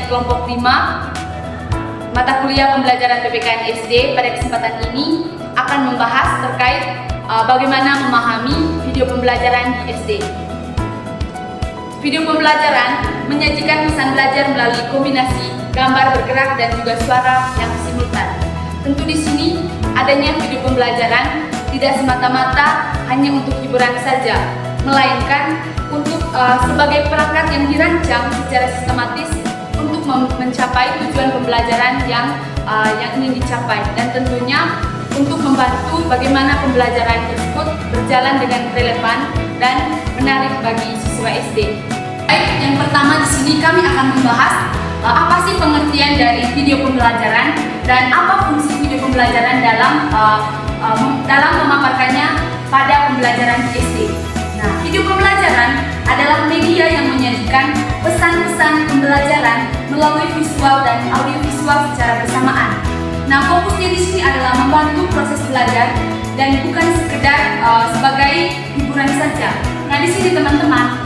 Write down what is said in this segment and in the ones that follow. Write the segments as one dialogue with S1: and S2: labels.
S1: kelompok 5 mata kuliah pembelajaran PPKN SD. Pada kesempatan ini akan membahas terkait bagaimana memahami video pembelajaran di SD. Video pembelajaran menyajikan pesan belajar melalui kombinasi gambar bergerak dan juga suara yang simultan. Tentu di sini adanya video pembelajaran tidak semata-mata hanya untuk hiburan saja, melainkan untuk sebagai perangkat yang dirancang secara sistematis untuk mencapai tujuan pembelajaran yang ingin dicapai, dan tentunya untuk membantu bagaimana pembelajaran tersebut berjalan dengan relevan dan menarik bagi siswa SD. Baik, yang pertama di sini kami akan membahas apa sih pengertian dari video pembelajaran dan apa fungsi video pembelajaran dalam memaparkannya pada pembelajaran di SD. Nah, video pembelajaran adalah media yang menyajikan pesan-pesan pembelajaran melalui visual dan audiovisual secara bersamaan. Nah, fokusnya di sini adalah membantu proses belajar dan bukan sekedar sebagai hiburan saja. Nah, di sini teman-teman,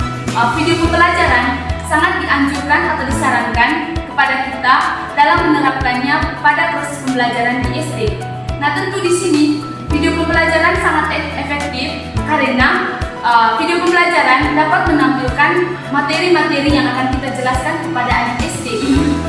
S1: video pembelajaran sangat dianjurkan atau disarankan kepada kita dalam menerapkannya pada proses pembelajaran di SD. Nah, tentu di sini video pembelajaran sangat efektif karena video pembelajaran dapat menampilkan materi-materi yang akan kita jelaskan kepada anak SD.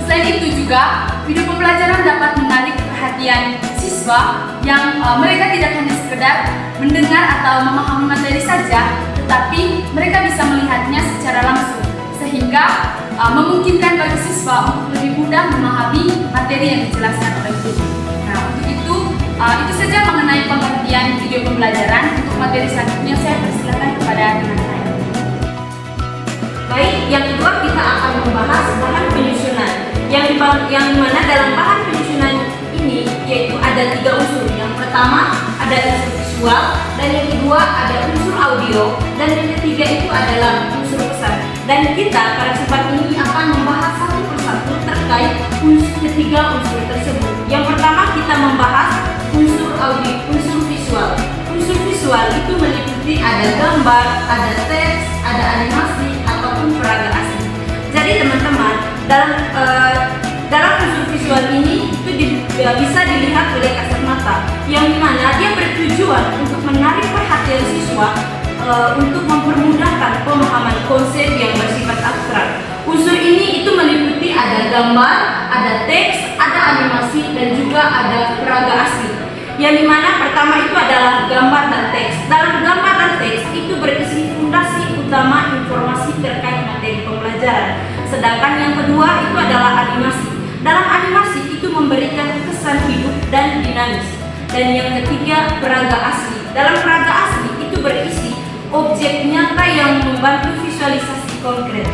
S1: Selain itu juga, video pembelajaran dapat menarik perhatian siswa yang mereka tidak hanya sekedar mendengar atau memahami materi saja, tetapi mereka bisa melihatnya secara langsung, sehingga memungkinkan bagi siswa untuk lebih mudah memahami materi yang dijelaskan oleh guru. Nah, untuk itu saja mengenai pengertian video pembelajaran. Untuk materi selanjutnya saya persilakan kepada teman saya.
S2: Baik, yang kedua kita akan membahas bahan penyusunan. Yang mana dalam bahan penyusunan ini yaitu ada 3 unsur. Yang pertama ada unsur visual, dan yang kedua ada unsur audio, dan yang ketiga itu adalah unsur pesan. Dan kita pada kesempatan ini akan membahas satu persatu terkait ketiga unsur tersebut. Yang pertama kita membahas unsur audio, unsur visual. Unsur visual itu meliputi ada gambar, ada teks, ada animasi ataupun peraga asli. Jadi teman-teman, dalam unsur visual ini itu bisa dilihat oleh kasat mata, yang dimana dia bertujuan untuk menarik perhatian siswa untuk mempermudahkan pemahaman konsep yang bersifat abstrak. Unsur ini itu meliputi ada gambar, ada teks, ada animasi, dan juga ada peraga asli. Yang dimana pertama itu adalah gambar dan teks. Dalam gambar dan teks itu berisi fondasi utama informasi terkait materi pembelajaran. Sedangkan yang kedua itu adalah animasi. Dalam animasi itu memberikan kesan hidup dan dinamis. Dan yang ketiga peraga asli. Dalam peraga asli itu berisi objek nyata yang membantu visualisasi konkret.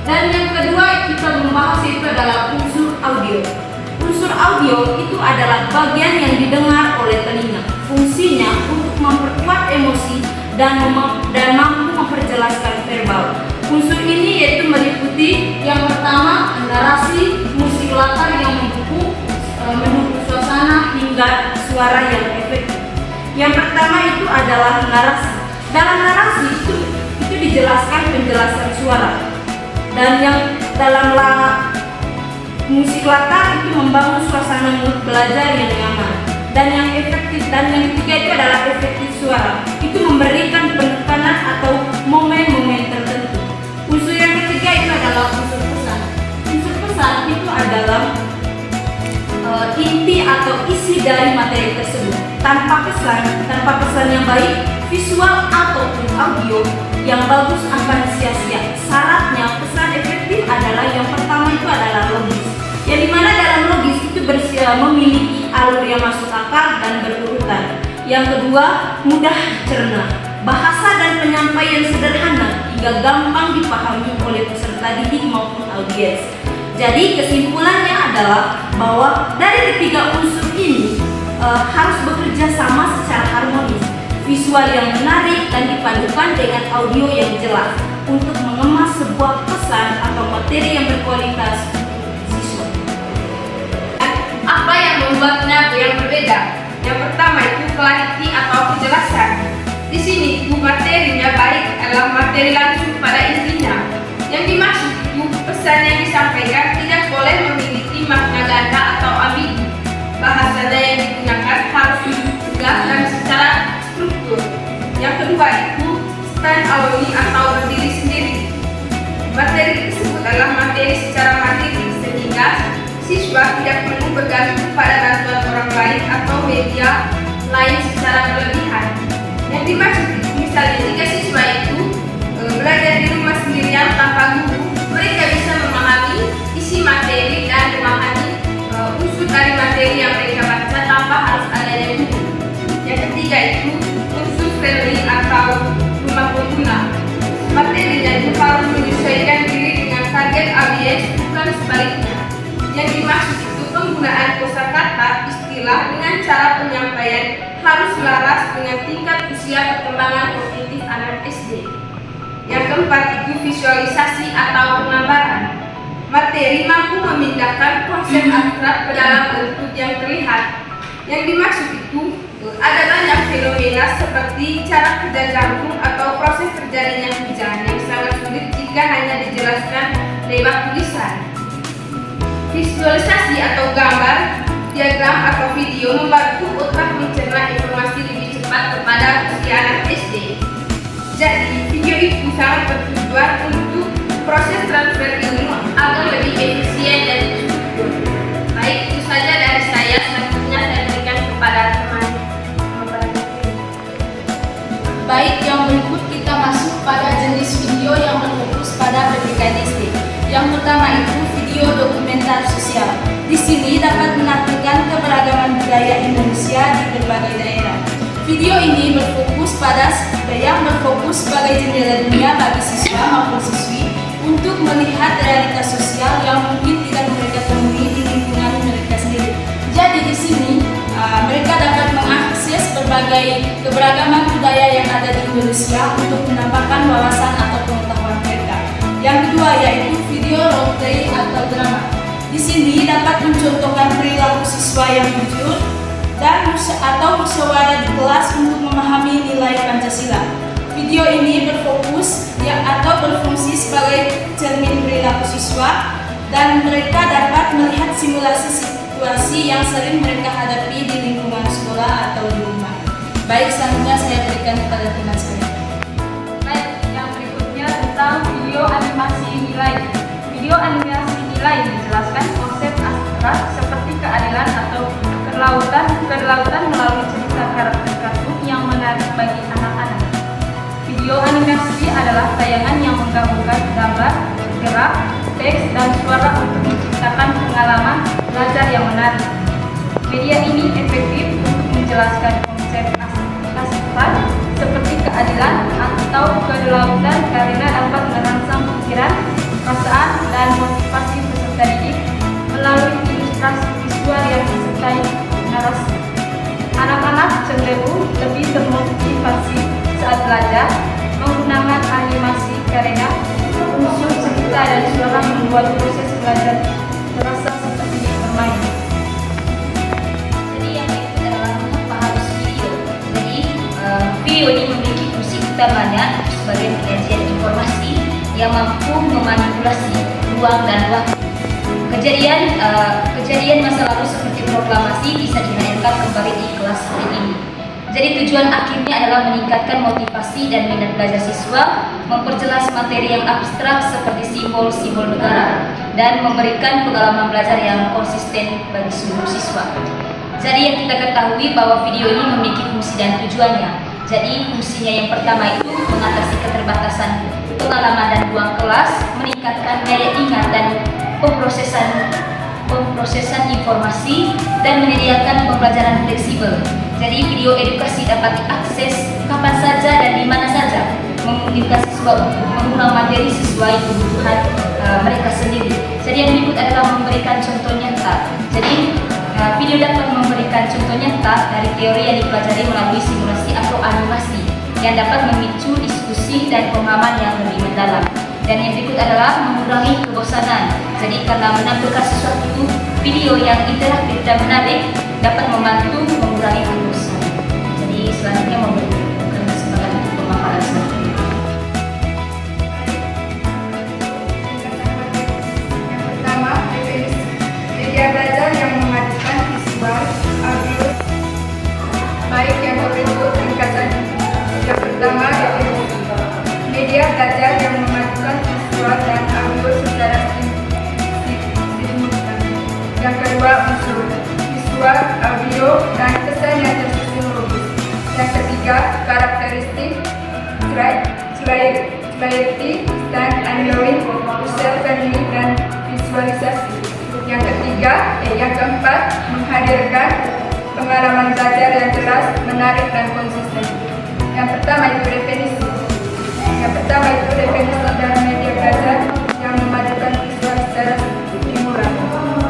S2: Dan yang kedua kita membahas itu adalah unsur audio. Unsur audio itu adalah bagian yang didengar oleh telinga. Fungsinya untuk memperkuat emosi dan mampu memperjelaskan verbal. Unsur ini yaitu meliputi yang pertama narasi, musik latar yang mendukung suasana hingga suara yang efektif. Yang pertama itu adalah narasi. Dalam narasi itu dijelaskan penjelasan suara, dan yang dalam musik latar itu membangun suasana belajar yang nyaman, dan yang efektif. Dan yang ketiga itu adalah efektif suara, itu memberikan penekanan atau momen-momen tertentu. Unsur yang ketiga itu adalah unsur pesan. Unsur pesan itu adalah inti atau isi dari materi tersebut. Tanpa pesan yang baik, visual ataupun audio yang bagus akan sia-sia. Syaratnya pesan efektif adalah yang pertama itu adalah logis, yang dimana dalam logis itu memiliki alur yang masuk akal dan berurutan. Yang kedua, mudah cerna, bahasa dan penyampaian sederhana hingga gampang dipahami oleh peserta didik maupun audiens. Jadi kesimpulannya adalah bahwa dari ketiga unsur ini harus bekerja sama secara harmonis. Visual yang menarik dan dipadukan dengan audio yang jelas untuk mengemas sebuah pesan atau materi yang berkualitas untuk siswa.
S3: Apa yang membuatnya yang berbeda? Yang pertama itu clarity atau kejelasan. Di sini materinya baik adalah materi langsung pada intinya. Yang dimaksud itu pesan yang disampaikan tidak boleh memiliki makna ganda atau ambigu. Bahasa yang digunakan harus jelas dan secara struktur. Yang kedua itu stand alone atau berdiri sendiri. Materi tersebut adalah materi secara mandiri sehingga siswa tidak perlu bergantung pada bantuan orang lain atau media lain secara berlebihan. Yang dimaksud misalnya jika siswa itu belajar di rumah sendirian tanpa guru, mereka bisa memahami isi materi dan memahami unsur dari materi yang mereka baca tanpa harus adanya guru. Yang ketiga itu unsur friendly atau rumah pengguna. Materinya itu harus menyesuaikan diri dengan target audiens, bukan sebaliknya. Yang dimaksud itu penggunaan kosakata, istilah dengan cara penyampaian harus selaras dengan tingkat usia perkembangan kognitif anak SD. Yang keempat itu visualisasi atau penggambaran. Materi mampu memindahkan konsep abstrak ke dalam bentuk yang terlihat. Yang dimaksud itu ada banyak fenomena seperti cara kerja jantung atau proses terjadinya hujan yang sangat sulit jika hanya dijelaskan lewat tulisan. Visualisasi atau gambar, diagram atau video membantu otak mencerna informasi lebih cepat kepada usia anak SD. Jadi, video itu sangat bertujuan untuk proses transfer ilmu agar lebih efisien dan struktur. Baik, itu saja dari saya. Selanjutnya saya berikan kepada teman.
S1: Baik, yang berikut kita masuk pada jenis video yang berfokus pada pendidikan SD. Yang pertama itu video dokumenter sosial. Di sini dapat menampilkan keberagaman budaya Indonesia di berbagai daerah. Video ini berfokus sebagai jendela dunia bagi siswa maupun siswi untuk melihat realitas sosial yang mungkin tidak mereka temui di lingkungan mereka sendiri. Jadi di sini mereka dapat mengakses berbagai keberagaman budaya yang ada di Indonesia untuk menambahkan wawasan atau pengetahuan mereka. Yang kedua yaitu video roleplay atau drama. Di sini dapat mencontohkan perilaku siswa yang jujur dan atau musyawarah di kelas untuk memahami nilai Pancasila. Video ini berfungsi sebagai cermin perilaku siswa dan mereka dapat melihat simulasi situasi yang sering mereka hadapi di lingkungan sekolah atau di rumah. Baik, selanjutnya saya berikan kepada teman saya.
S4: Baik, yang berikutnya tentang video animasi nilai. Video animasi nilai menjelaskan konsep abstrak seperti keadilan atau kelautan melalui cerita karakter kartun yang menarik bagi anak-anak. Video animasi adalah tayangan yang menggabungkan gambar, gerak, teks, dan suara untuk menciptakan pengalaman belajar yang menarik. Media ini efektif untuk menjelaskan konsep abstrak seperti keadilan atau kelautan karena dapat merangsang pikiran, perasaan, dan motivasi peserta didik melalui ilustrasi visual yang disertai narasi. Anak-anak cenderung lebih termotivasi saat belajar menggunakan animasi karena unsur cerita dan suara membuat proses belajar terasa seperti bermain.
S5: Jadi yang berikut adalah mengapa harus video. Jadi video ini memiliki fungsi utamanya sebagai penyajian informasi yang mampu memanipulasi ruang dan waktu. Kejadian masa lalu seperti proklamasi bisa dihadirkan kembali di kelas hari ini. Jadi tujuan akhirnya adalah meningkatkan motivasi dan minat belajar siswa, memperjelas materi yang abstrak seperti simbol-simbol negara, dan memberikan pengalaman belajar yang konsisten bagi seluruh siswa. Jadi yang kita ketahui bahwa video ini memiliki fungsi dan tujuannya. Jadi fungsinya yang pertama itu mengatasi keterbatasan pengalaman dan ruang kelas, meningkatkan daya ingat dan pemrosesan informasi, dan menyediakan pembelajaran fleksibel. Jadi video edukasi dapat diakses kapan saja dan di mana saja, memungkinkan siswa untuk mengulang materi sesuai kebutuhan mereka sendiri. Jadi yang berikut adalah memberikan contoh nyata. Jadi video dapat memberikan contoh nyata dari teori yang dipelajari melalui simulasi atau animasi yang dapat memicu diskusi dan pemahaman yang lebih mendalam. Dan yang berikut adalah mengurangi kebosanan. Jadi karena menampilkan sesuatu video yang interaktif dan menarik dapat membantu mengurangi kebosanan. Jadi selanjutnya memberikan kesempatan untuk pemaparan selanjutnya.
S3: Yang pertama, definisi
S6: clarity, stand and knowing, user friendly, dan visualisasi. Yang keempat, menghadirkan pengalaman belajar yang jelas, menarik, dan konsisten. Yang pertama itu definisi dari media belajar yang memadukan visual secara stimulan.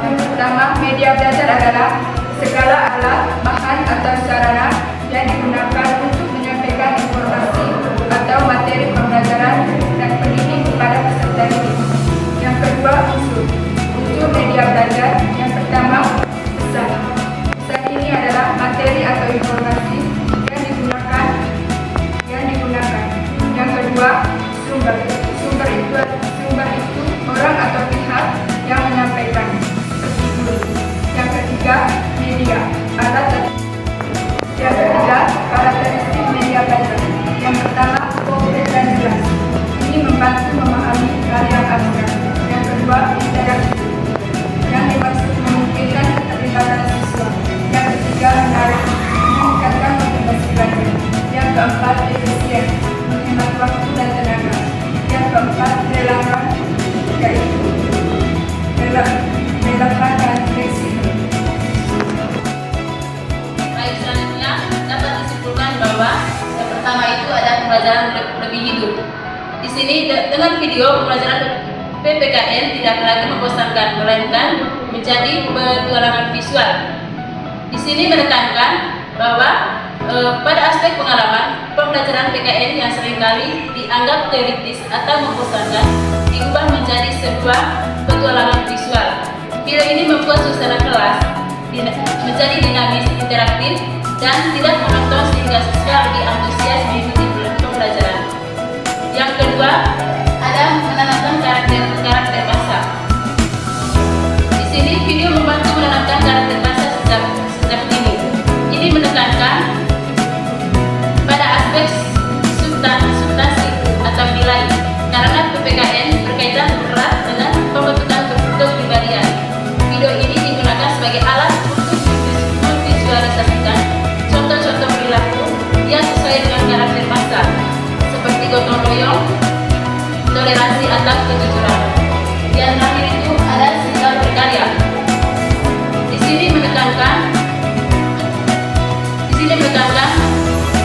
S6: Yang pertama, media belajar adalah segala alat, bahan, atau sarana yang digunakan untuk menyampaikan informasi atau materi pembelajaran dan pendidik kepada peserta didik. Yang kedua, unsur media belajar. Yang pertama, pesan. Pesan ini adalah materi atau informasi yang digunakan. Yang kedua, sumber. Sumber itu orang atau pihak yang menyampaikan, seperti guru. Yang ketiga, media. Yang ketiga, karakteristik media belajar. Yang pertama, konkret dan jelas. Ini membantu memahami hal yang abstrak. Yang kedua, interaktif. Yang dimaksud memungkinkan keterlibatan siswa. Yang ketiga, menarik, meningkatkan motivasi belajar. Yang keempat, efisien, menghemat waktu dan tenaga. Yang keempat, relevan, yaitu relevan dan fleksibel.
S1: Baik, selanjutnya dapat disimpulkan bahwa yang pertama itu ada pembelajaran lebih hidup. Di sini dengan video pembelajaran PPKN tidak lagi membosankan, melainkan menjadi petualangan visual. Di sini menekankan bahwa pada aspek pengalaman, pembelajaran PKN yang seringkali dianggap teoritis atau membosankan diubah menjadi sebuah petualangan visual. Film ini membuat suasana kelas menjadi dinamis, interaktif, dan tidak monoton sehingga siswa lebih antusias mengikuti pembelajaran. Yang kedua, ada menanamkan karakter bahasa. Di sini video membantu menanamkan karakter bahasa sejak dini. Ini menekankan pada aspek substansi atau nilai, karena PPKN berkaitan erat dengan pembentukan kepribadian. Video ini digunakan sebagai alat untuk memvisualisasikan contoh-contoh perilaku yang sesuai dengan karakter bahasa, seperti gotong royong, toleransi atau kejujuran. Yang terakhir itu ada sikap berkarya. Di sini menekankan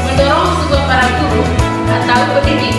S1: mendorong sebuah para guru atau pendidik